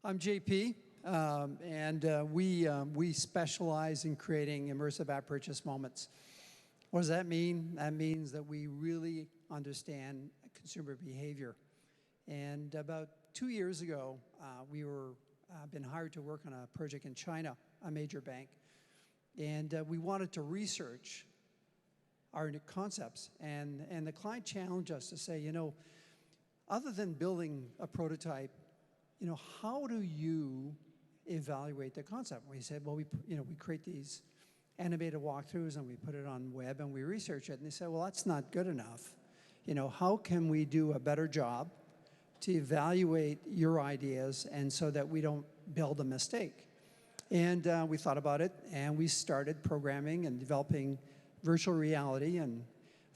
I'm JP, we specialize in creating immersive app purchase moments. What does that mean? That means that we really understand consumer behavior. And about 2 years ago, we were been hired to work on a project in China, a major bank, and we wanted to research our concepts. And the client challenged us to say, you know, other than building a prototype, you know, how do you evaluate the concept? We said, well, we create these animated walkthroughs and we put it on web and we research it. And they said, well, that's not good enough. You know, how can we do a better job to evaluate your ideas and so that we don't build a mistake? And we thought about it and we started programming and developing virtual reality, and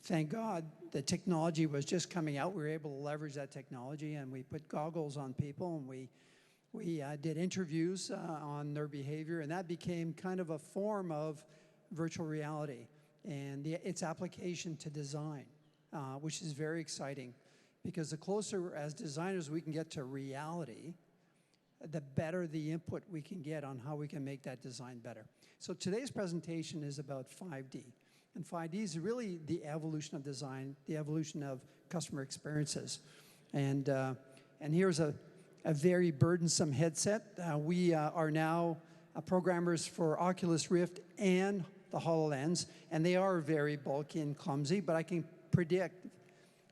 thank God the technology was just coming out. We were able to leverage that technology, and we put goggles on people, and we did interviews on their behavior, and that became kind of a form of virtual reality and its application to design, which is very exciting, because the closer as designers we can get to reality, the better the input we can get on how we can make that design better. So today's presentation is about 5D. And 5D is really the evolution of design, the evolution of customer experiences. And here's a very burdensome headset. We are now programmers for Oculus Rift and the HoloLens, and they are very bulky and clumsy, but I can predict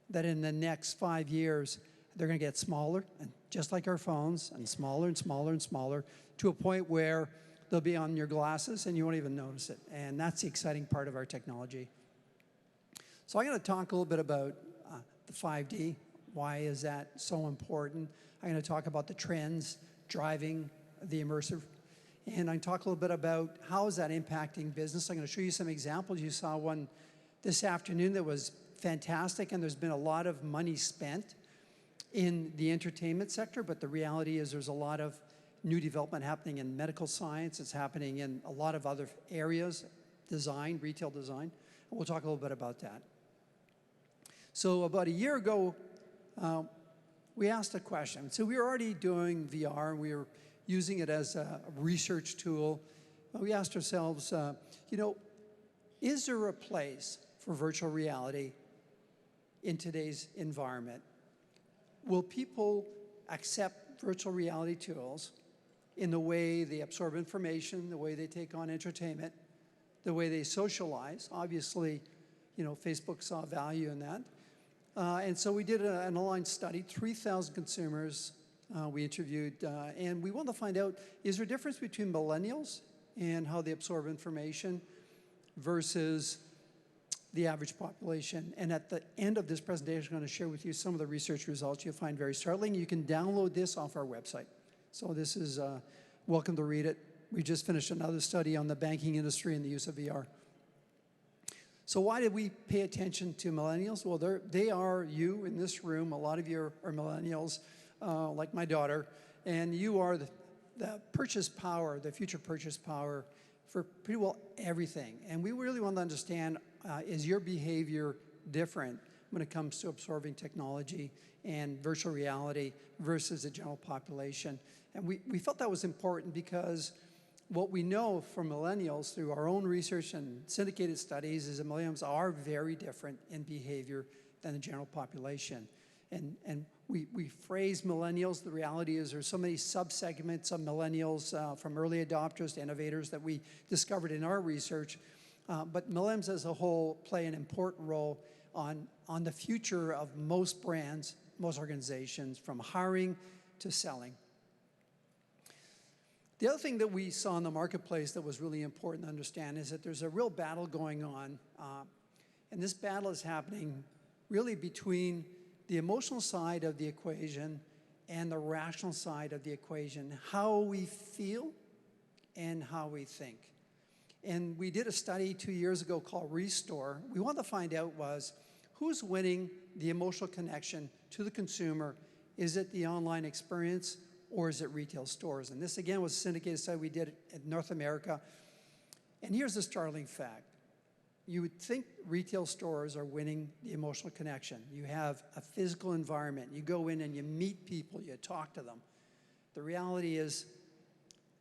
that in the next 5 years, they're going to get smaller, and just like our phones, and smaller and smaller and smaller, to a point where they'll be on your glasses and you won't even notice it. And that's the exciting part of our technology. So I'm going to talk a little bit about the 5D. Why is that so important? I'm going to talk about the trends driving the immersive. And I'm going to talk a little bit about how is that impacting business. I'm going to show you some examples. You saw one this afternoon that was fantastic, and there's been a lot of money spent in the entertainment sector, but the reality is there's a lot of new development happening in medical science. It's happening in a lot of other areas, design, retail design. And we'll talk a little bit about that. So about a year ago, we asked a question. So we were already doing VR, and we were using it as a research tool. We asked ourselves, you know, is there a place for virtual reality in today's environment? Will people accept virtual reality tools in the way they absorb information, the way they take on entertainment, the way they socialize? Obviously, you know, Facebook saw value in that. And so we did an online study, 3,000 consumers we interviewed, and we wanted to find out, is there a difference between millennials and how they absorb information versus the average population? And at the end of this presentation, I'm going to share with you some of the research results you'll find very startling. You can download this off our website. So this is welcome to read it. We just finished another study on the banking industry and the use of VR. So why did we pay attention to millennials? Well, they are you in this room. A lot of you are millennials, like my daughter, and you are the purchase power, the future purchase power for pretty well everything. And we really want to understand, is your behavior different when it comes to absorbing technology and virtual reality versus the general population? And we felt that was important because what we know from millennials through our own research and syndicated studies is that millennials are very different in behavior than the general population. And we phrase millennials. The reality is there's so many subsegments of millennials, from early adopters to innovators, that we discovered in our research. But millennials as a whole play an important role on the future of most brands, most organizations, from hiring to selling. The other thing that we saw in the marketplace that was really important to understand is that there's a real battle going on, and this battle is happening really between the emotional side of the equation and the rational side of the equation, how we feel and how we think. And we did a study 2 years ago called Restore. We wanted to find out was who's winning the emotional connection to the consumer. Is it the online experience or is it retail stores? And this again was a syndicated study we did in North America. And here's the startling fact. You would think retail stores are winning the emotional connection. You have a physical environment. You go in and you meet people, you talk to them. The reality is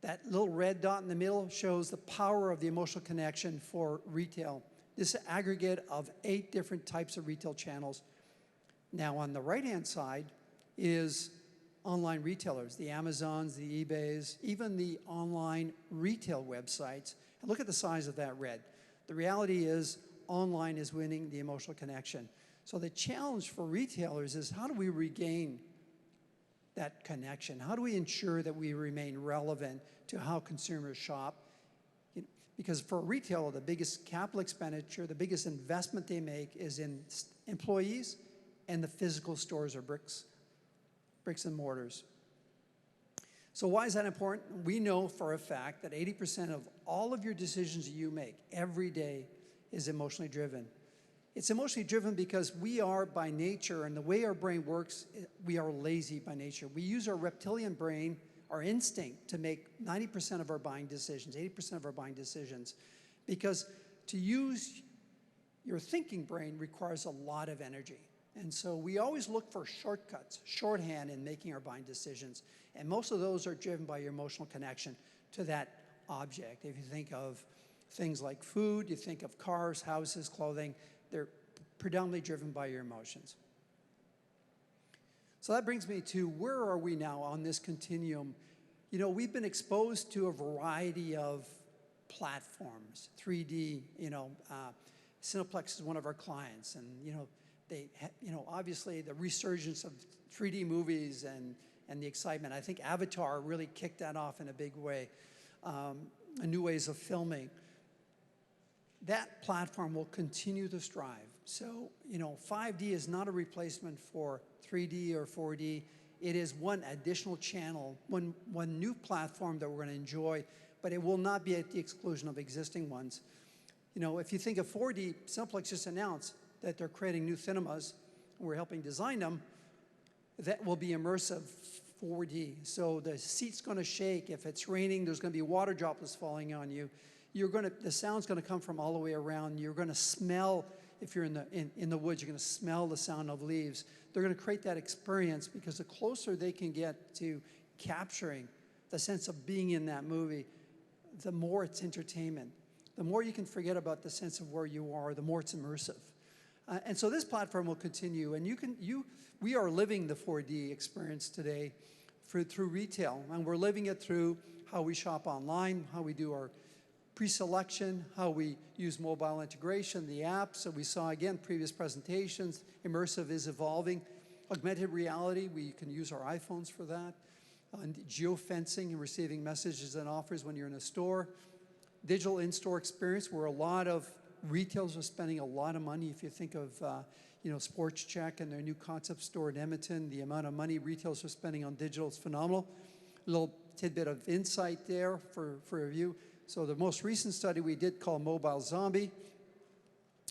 that little red dot in the middle shows the power of the emotional connection for retail. This aggregate of 8 different types of retail channels. Now on the right-hand side is online retailers, the Amazons, the eBays, even the online retail websites. And look at the size of that red. The reality is online is winning the emotional connection. So the challenge for retailers is how do we regain that connection? How do we ensure that we remain relevant to how consumers shop? Because for a retailer, the biggest capital expenditure, the biggest investment they make is in employees and the physical stores or bricks and mortars. So why is that important? We know for a fact that 80% of all of your decisions that you make every day is emotionally driven. It's emotionally driven because we are by nature, and the way our brain works, we are lazy by nature. We use our reptilian brain, our instinct, to make 90% of our buying decisions, 80% of our buying decisions. Because to use your thinking brain requires a lot of energy. And so we always look for shortcuts, shorthand in making our buying decisions. And most of those are driven by your emotional connection to that object. If you think of things like food, you think of cars, houses, clothing, they're predominantly driven by your emotions. So that brings me to where are we now on this continuum? You know, we've been exposed to a variety of platforms, 3D, Cineplex is one of our clients, and obviously the resurgence of 3D movies and the excitement. I think Avatar really kicked that off in a big way, new ways of filming. That platform will continue to strive. So, 5D is not a replacement for 3D or 4D. It is one additional channel, one new platform that we're going to enjoy, but it will not be at the exclusion of existing ones. If you think of 4D, Cineplex just announced that they're creating new cinemas, and we're helping design them, that will be immersive 4D. So the seat's going to shake. If it's raining, there's going to be water droplets falling on you. The sound's going to come from all the way around. You're going to smell, if you're in the woods, you're going to smell the sound of leaves. They're going to create that experience because the closer they can get to capturing the sense of being in that movie, the more it's entertainment. The more you can forget about the sense of where you are, the more it's immersive. And so this platform will continue, and we are living the 4D experience today through retail, and we're living it through how we shop online, how we do our pre-selection, how we use mobile integration, the apps. So we saw, again, previous presentations, immersive is evolving. Augmented reality, we can use our iPhones for that. And geofencing and receiving messages and offers when you're in a store. Digital in-store experience, where a lot of retailers are spending a lot of money. If you think of Sports Check and their new concept store in Edmonton, the amount of money retailers are spending on digital is phenomenal. A little tidbit of insight there for review. So the most recent study we did called Mobile Zombie,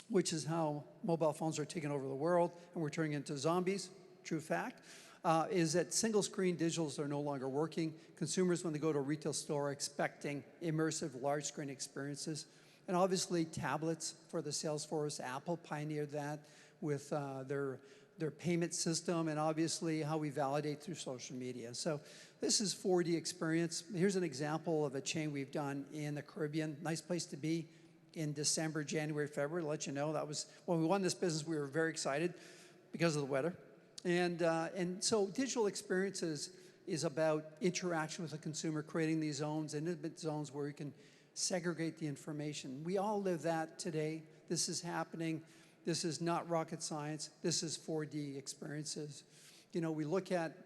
which is how mobile phones are taking over the world and we're turning into zombies, true fact, is that single screen digitals are no longer working. Consumers, when they go to a retail store, are expecting immersive large screen experiences. And obviously tablets for the sales force. Apple pioneered that with their payment system, and obviously how we validate through social media. So this is 4D experience. Here's an example of a chain we've done in the Caribbean. Nice place to be in December, January, February. To let you know, that was when we won this business. We were very excited because of the weather. And so digital experiences is about interaction with the consumer, creating these zones, intimate zones where you can segregate the information. We all live that today. This is happening. This is not rocket science. This is 4D experiences. We look at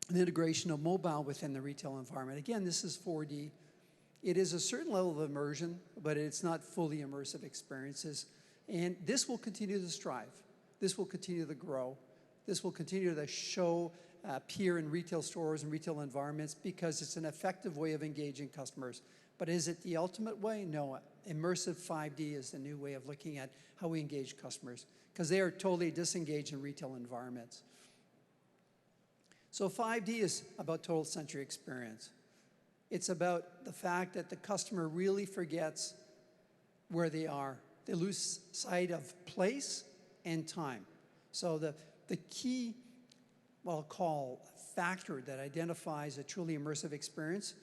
the integration of mobile within the retail environment. Again, this is 4D. It is a certain level of immersion, but it's not fully immersive experiences. And this will continue to strive. This will continue to grow. This will continue to appear in retail stores and retail environments because it's an effective way of engaging customers. But is it the ultimate way? No. Immersive 5D is the new way of looking at how we engage customers because they are totally disengaged in retail environments. So 5D is about total sensory experience. It's about the fact that the customer really forgets where they are. They lose sight of place and time. So the key, what I'll call factor that identifies a truly immersive experience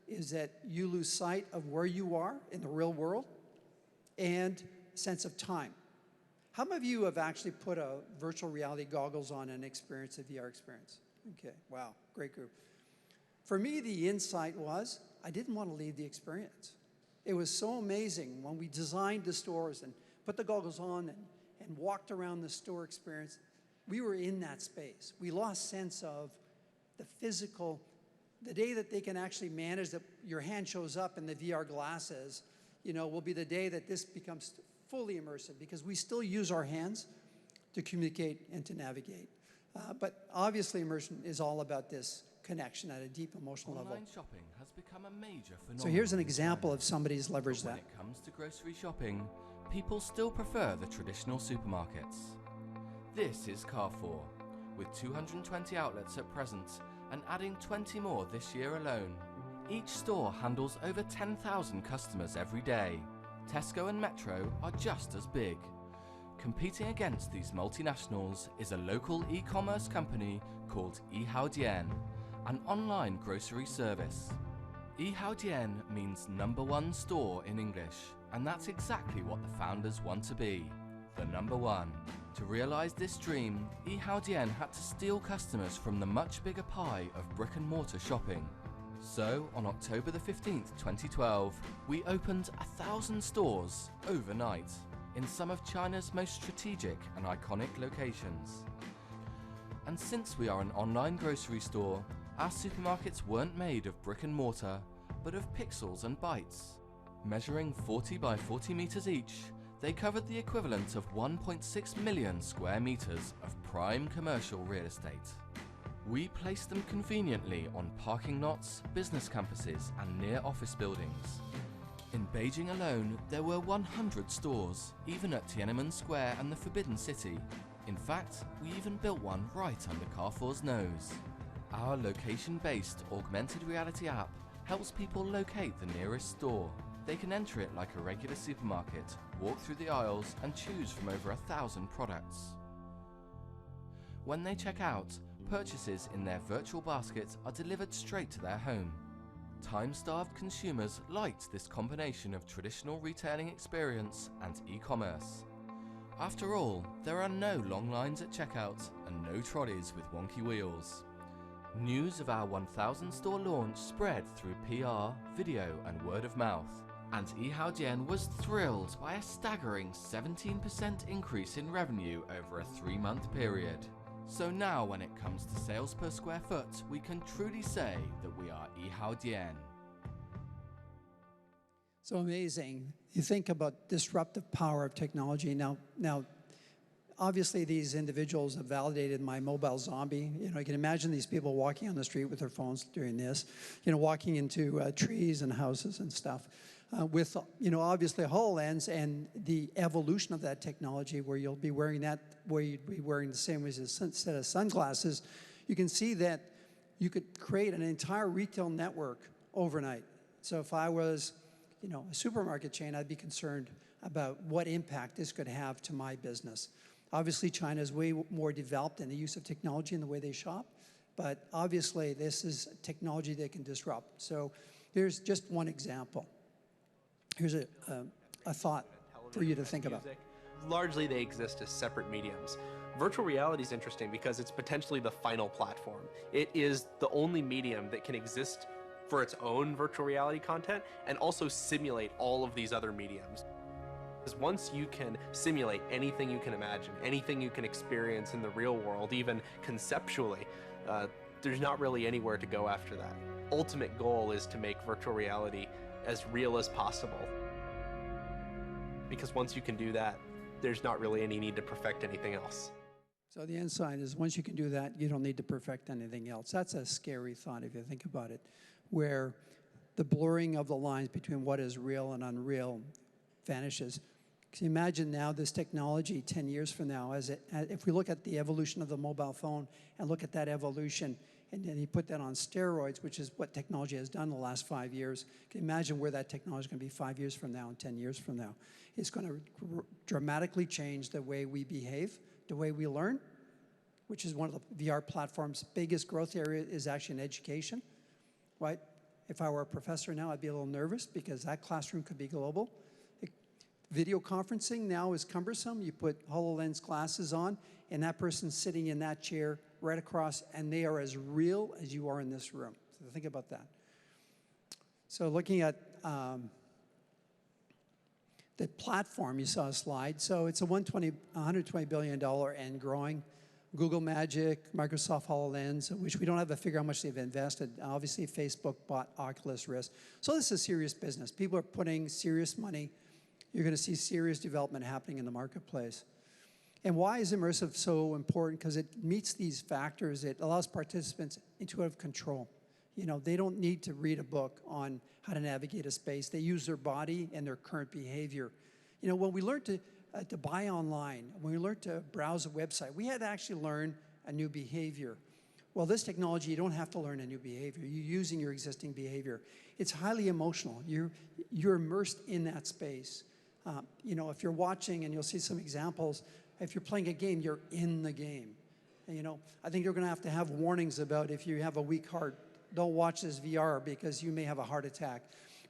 is that you lose sight of where you are in the real world and sense of time. How many of you have actually put a virtual reality goggles on and experienced a VR experience? Okay, wow, great group. For me, the insight was I didn't want to leave the experience. It was so amazing when we designed the stores and put the goggles on and walked around the store experience. We were in that space. We lost sense of the physical, the day that they can actually manage that your hand shows up in the VR glasses, you know, will be the day that this becomes fully immersive because we still use our hands to communicate and to navigate. But obviously immersion is all about this connection at a deep emotional level. Online shopping has become a major phenomenon. So here's an example of somebody's leveraged that. When it comes to grocery shopping, people still prefer the traditional supermarkets. This is Carrefour, with 220 outlets at present and adding 20 more this year alone. Each store handles over 10,000 customers every day. Tesco and Metro are just as big. Competing against these multinationals is a local e-commerce company called Yihaodian, an online grocery service. Yihaodian means number one store in English, and that's exactly what the founders want to be, the number one. To realize this dream, Yihaodian had to steal customers from the much bigger pie of brick and mortar shopping. So, on October the 15th, 2012, we opened 1,000 stores overnight in some of China's most strategic and iconic locations. And since we are an online grocery store, our supermarkets weren't made of brick and mortar, but of pixels and bytes. Measuring 40 by 40 meters each, they covered the equivalent of 1.6 million square meters of prime commercial real estate. We placed them conveniently on parking lots, business campuses, and near office buildings. In Beijing alone, there were 100 stores, even at Tiananmen Square and the Forbidden City. In fact, we even built one right under Carrefour's nose. Our location-based augmented reality app helps people locate the nearest store. They can enter it like a regular supermarket, walk through the aisles, and choose from over 1,000 products. When they check out, purchases in their virtual basket are delivered straight to their home. Time-starved consumers liked this combination of traditional retailing experience and e-commerce. After all, there are no long lines at checkout and no trolleys with wonky wheels. News of our 1,000 store launch spread through PR, video and word of mouth, and Yihaodian was thrilled by a staggering 17% increase in revenue over a 3-month period. So now when it comes to sales per square foot, we can truly say that we are Yihaodian. So amazing. You think about disruptive power of technology. Now, obviously these individuals have validated my mobile zombie. You know, you can imagine these people walking on the street with their phones doing this, you know, walking into trees and houses and stuff. With, you know, obviously HoloLens and the evolution of that technology where you'll be wearing that, where you'd be wearing the same as a set of sunglasses, you can see that you could create an entire retail network overnight. So if I was, you know, a supermarket chain, I'd be concerned about what impact this could have to my business. Obviously, China is way more developed in the use of technology and the way they shop, but obviously this is technology that can disrupt. So here's just one example. Here's a thought for you to think about. Largely, they exist as separate mediums. Virtual reality is interesting because it's potentially the final platform. It is the only medium that can exist for its own virtual reality content and also simulate all of these other mediums. Because once you can simulate anything you can imagine, anything you can experience in the real world, even conceptually, there's not really anywhere to go after that. Ultimate goal is to make virtual reality as real as possible. Because once you can do that, there's not really any need to perfect anything else. So the insight is once you can do that, you don't need to perfect anything else. That's a scary thought if you think about it, where the blurring of the lines between what is real and unreal vanishes. Can you imagine now this technology 10 years from now, if we look at the evolution of the mobile phone and look at that evolution, and then you put that on steroids, which is what technology has done in the last 5 years. Can you imagine where that technology is going to be 5 years from now and 10 years from now? It's going to dramatically change the way we behave, the way we learn, which is one of the VR platform's biggest growth area, is actually in education, right? If I were a professor now, I'd be a little nervous because that classroom could be global. Video conferencing now is cumbersome. You put HoloLens glasses on, and that person's sitting in that chair right across, and they are as real as you are in this room. So think about that. So looking at the platform, you saw a slide. So it's a $120 billion and growing. Google Magic, Microsoft HoloLens, which we don't have to figure out how much they've invested. Obviously, Facebook bought Oculus Rift. So this is serious business. People are putting serious money. You're going to see serious development happening in the marketplace. And why is immersive so important? Because it meets these factors. It allows participants intuitive control. You know, they don't need to read a book on how to navigate a space. They use their body and their current behavior. You know, when we learned to buy online, when we learned to browse a website, we had to actually learn a new behavior. Well, this technology, you don't have to learn a new behavior. You're using your existing behavior. It's highly emotional. You're immersed in that space. You know, if you're watching, and you'll see some examples, if you're playing a game, you're in the game. And, you know, I think you're going to have warnings about if you have a weak heart, don't watch this VR because you may have a heart attack.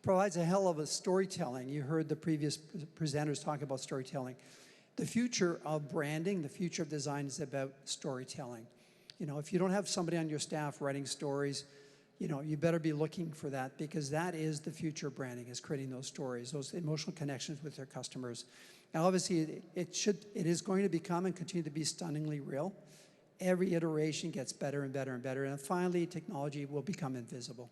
Provides a hell of a storytelling. You heard the previous presenters talk about storytelling. The future of branding, the future of design is about storytelling. You know, if you don't have somebody on your staff writing stories, you know, you better be looking for that, because that is the future of branding, is creating those stories, those emotional connections with their customers. And obviously, it is going to become and continue to be stunningly real. Every iteration gets better and better and better, and finally, technology will become invisible.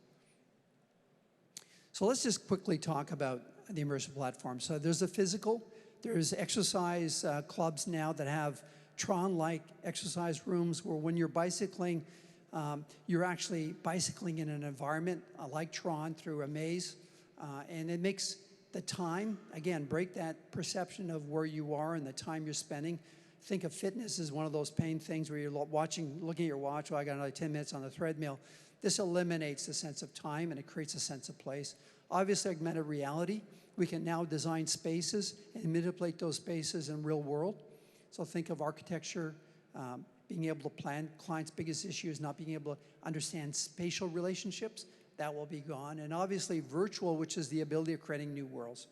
So let's just quickly talk about the immersive platform. So there's the physical. There's exercise clubs now that have Tron-like exercise rooms where when you're bicycling, you're actually bicycling in an environment like Tron through a maze, and it makes the time, again, break that perception of where you are and the time you're spending. Think of fitness as one of those pain things where you're looking at your watch, well, I got another 10 minutes on the treadmill. This eliminates the sense of time, and it creates a sense of place. Obviously, augmented reality, we can now design spaces and manipulate those spaces in real world. So think of architecture, being able to plan. Clients' biggest issue is not being able to understand spatial relationships. That will be gone. And obviously virtual, which is the ability of creating new worlds.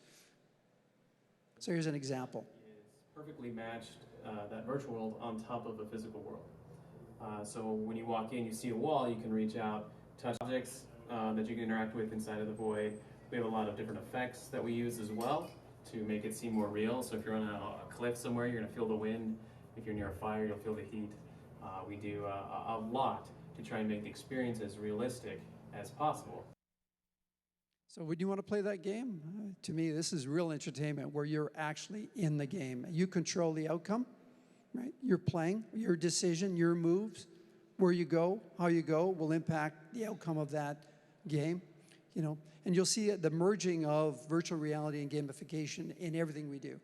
So here's an example. Is perfectly matched that virtual world on top of a physical world. So when you walk in, you see a wall, you can reach out, touch objects that you can interact with inside of the void. We have a lot of different effects that we use as well to make it seem more real. So if you're on a cliff somewhere, you're going to feel the wind. If you're near a fire, you'll feel the heat. We do a lot to try and make the experience as realistic as possible. So would you want to play that game? To me, this is real entertainment where you're actually in the game. You control the outcome, right? You're playing, your decision, your moves, where you go, how you go will impact the outcome of that game, you know. And you'll see the merging of virtual reality and gamification in everything we do,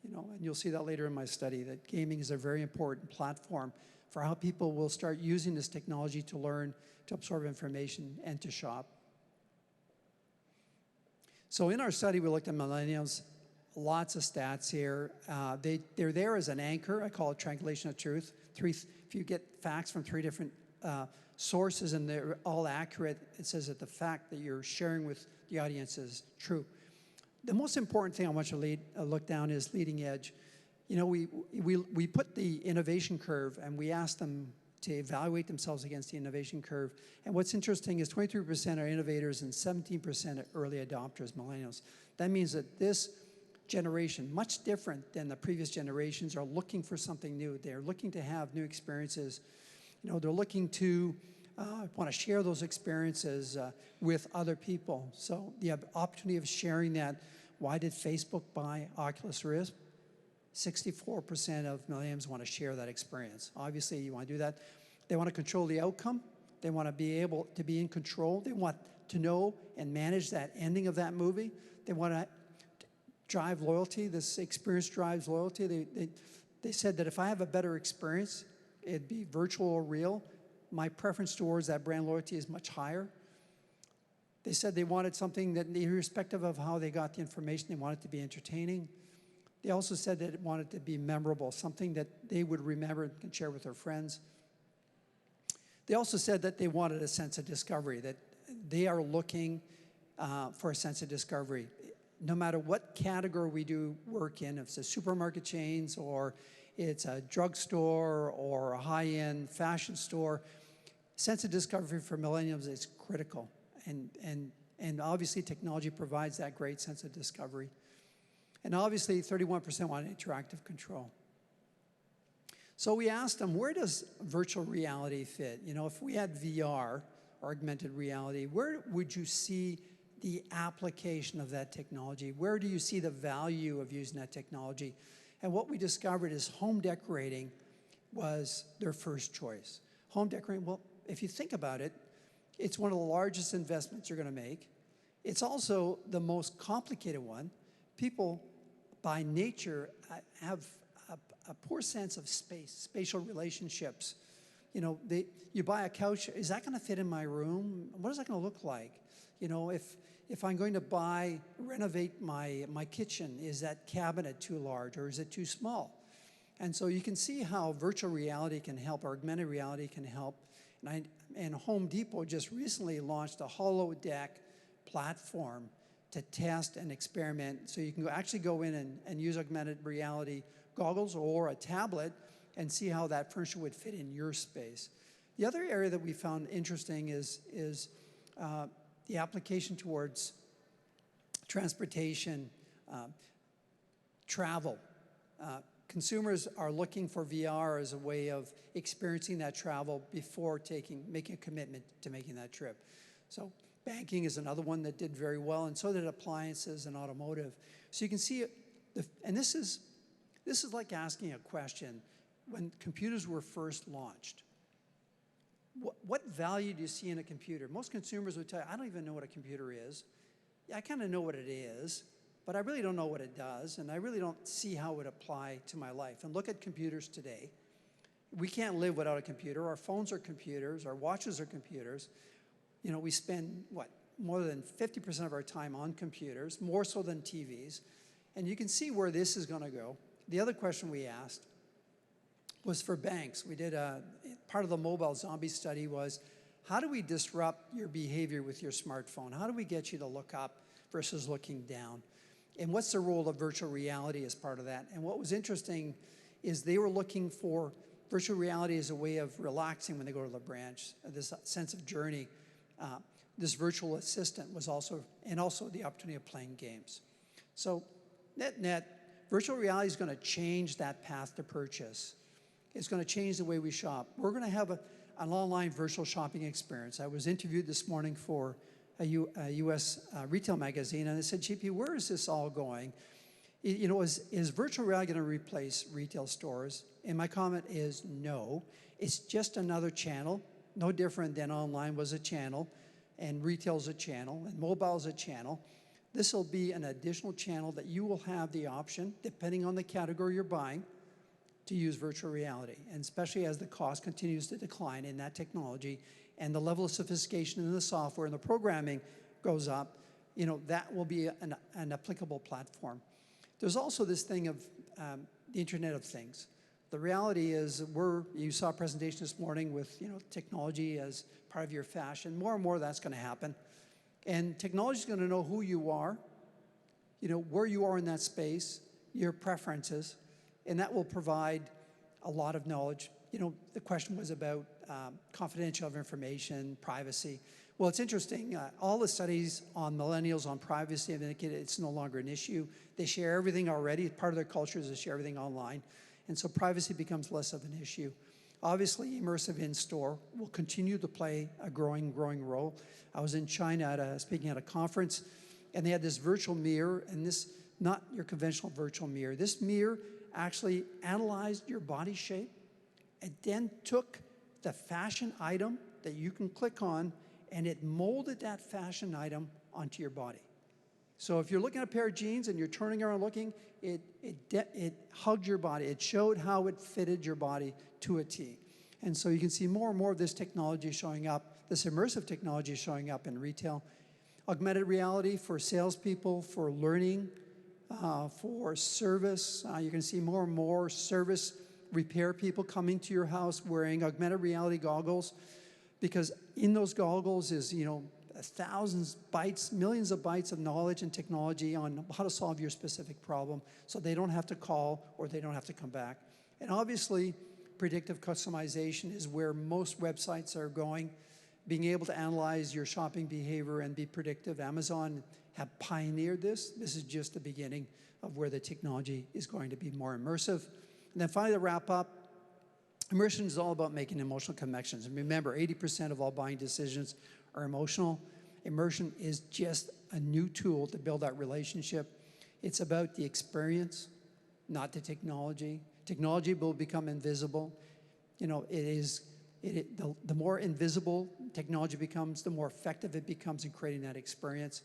you know. And you'll see that later in my study, that gaming is a very important platform for how people will start using this technology to learn, to absorb information, and to shop. So in our study, we looked at millennials, lots of stats here. They're there as an anchor. I call it triangulation of truth. If you get facts from 3 different sources and they're all accurate, it says that the fact that you're sharing with the audience is true. The most important thing I want you to look down is leading edge. You know, we put the innovation curve and we asked them to evaluate themselves against the innovation curve. And what's interesting is 23% are innovators and 17% are early adopters, millennials. That means that this generation, much different than the previous generations, are looking for something new. They're looking to have new experiences. You know, they're looking to want to share those experiences with other people. So the opportunity of sharing that. Why did Facebook buy Oculus Rift? 64% of millennials want to share that experience. Obviously, you want to do that. They want to control the outcome. They want to be able to be in control. They want to know and manage that ending of that movie. They want to drive loyalty. This experience drives loyalty. They said that if I have a better experience, it'd be virtual or real, my preference towards that brand loyalty is much higher. They said they wanted something that, irrespective of how they got the information, they wanted it to be entertaining. They also said that it wanted to be memorable, something that they would remember and can share with their friends. They also said that they wanted a sense of discovery, that they are looking for a sense of discovery. No matter what category we do work in, if it's a supermarket chains or it's a drugstore or a high-end fashion store, sense of discovery for millennials is critical. And obviously technology provides that great sense of discovery. And obviously 31% want interactive control. So we asked them, where does virtual reality fit? You know, if we had VR, augmented reality, where would you see the application of that technology? Where do you see the value of using that technology? And what we discovered is home decorating was their first choice. Home decorating, well, if you think about it, it's one of the largest investments you're going to make. It's also the most complicated one. People, by nature, have a poor sense of space, spatial relationships. You know, you buy a couch, is that going to fit in my room? What is that going to look like? You know, if I'm going to renovate my kitchen, is that cabinet too large or is it too small? And so you can see how virtual reality can help, or augmented reality can help. And Home Depot just recently launched a holodeck platform to test and experiment. So you can actually go in and use augmented reality goggles or a tablet and see how that furniture would fit in your space. The other area that we found interesting is the application towards transportation, travel. Consumers are looking for VR as a way of experiencing that travel before making a commitment to making that trip. So banking is another one that did very well, and so did appliances and automotive. So you can see, and this is like asking a question. When computers were first launched, what value do you see in a computer? Most consumers would tell you, I don't even know what a computer is. Yeah, I kind of know what it is, but I really don't know what it does, and I really don't see how it would apply to my life. And look at computers today. We can't live without a computer. Our phones are computers. Our watches are computers. You know, we spend, more than 50% of our time on computers, more so than TVs. And you can see where this is going to go. The other question we asked was for banks. We did part of the mobile zombie study was, how do we disrupt your behavior with your smartphone? How do we get you to look up versus looking down? And what's the role of virtual reality as part of that? And what was interesting is they were looking for virtual reality as a way of relaxing when they go to the branch, this sense of journey. This virtual assistant was also the opportunity of playing games. So net, virtual reality is going to change that path to purchase. It's going to change the way we shop. We're going to have an online virtual shopping experience. I was interviewed this morning for a U.S. retail magazine, and I said, GP, where is this all going? You know, is virtual reality going to replace retail stores? And my comment is no. It's just another channel, no different than online was a channel, and retail is a channel, and mobile is a channel. This will be an additional channel that you will have the option, depending on the category you're buying, to use virtual reality. And especially as the cost continues to decline in that technology and the level of sophistication in the software and the programming goes up, you know, that will be an applicable platform. There's also this thing of the Internet of Things. The reality is you saw a presentation this morning with, you know, technology as part of your fashion. More and more that's going to happen. And technology is going to know who you are, you know, where you are in that space, your preferences, and that will provide a lot of knowledge. You know, the question was about confidential information, privacy. Well, it's interesting. All the studies on millennials on privacy have indicated it's no longer an issue. They share everything already. Part of their culture is to share everything online. And so privacy becomes less of an issue. Obviously, immersive in-store will continue to play a growing role. I was in China speaking at a conference, and they had this virtual mirror, and this, not your conventional virtual mirror. This mirror actually analyzed your body shape and then took the fashion item that you can click on, and it molded that fashion item onto your body. So if you're looking at a pair of jeans and you're turning around looking, it hugged your body. It showed how it fitted your body to a T. And so you can see more and more of this technology showing up, this immersive technology showing up in retail. Augmented reality for salespeople, for learning, for service. You're going to see more and more service repair people coming to your house wearing augmented reality goggles. because in those goggles is, you know, thousands bytes, millions of bytes of knowledge and technology on how to solve your specific problem, so they don't have to call or they don't have to come back. And obviously, predictive customization is where most websites are going. Being able to analyze your shopping behavior and be predictive. Amazon have pioneered this. This is just the beginning of where the technology is going to be more immersive. And then finally, to wrap up, immersion is all about making emotional connections. And remember, 80% of all buying decisions are emotional. Immersion is just a new tool to build that relationship. It's about the experience, not the technology. Technology will become invisible. You know, the more invisible technology becomes, the more effective it becomes in creating that experience.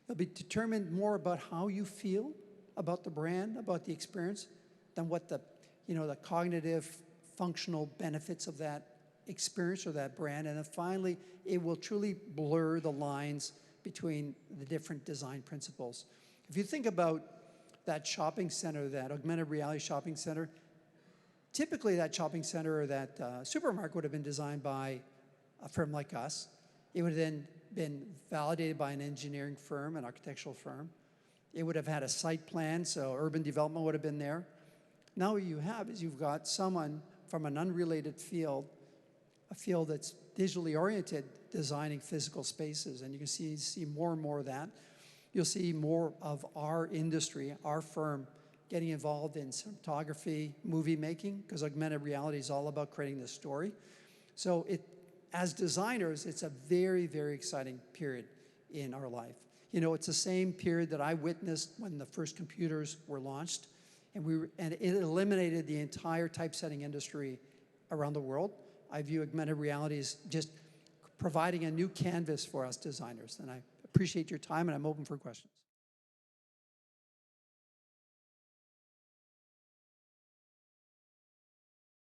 It'll be determined more about how you feel about the brand, about the experience, than what the, you know, the cognitive, functional benefits of that experience or that brand. And then finally, it will truly blur the lines between the different design principles. If you think about that shopping center, that augmented reality shopping center, typically that shopping center or that supermarket would have been designed by a firm like us. It would have then been validated by an engineering firm, an architectural firm. It would have had a site plan, so urban development would have been there. Now what you have is you've got someone from an unrelated field, a field that's digitally oriented, designing physical spaces, and you can see more and more of that. You'll see more of our industry, our firm, getting involved in cinematography, movie making, because augmented reality is all about creating the story. So as designers, it's a very, very exciting period in our life. You know, it's the same period that I witnessed when the first computers were launched, and it eliminated the entire typesetting industry around the world. I view augmented reality as just providing a new canvas for us designers, and I appreciate your time, and I'm open for questions.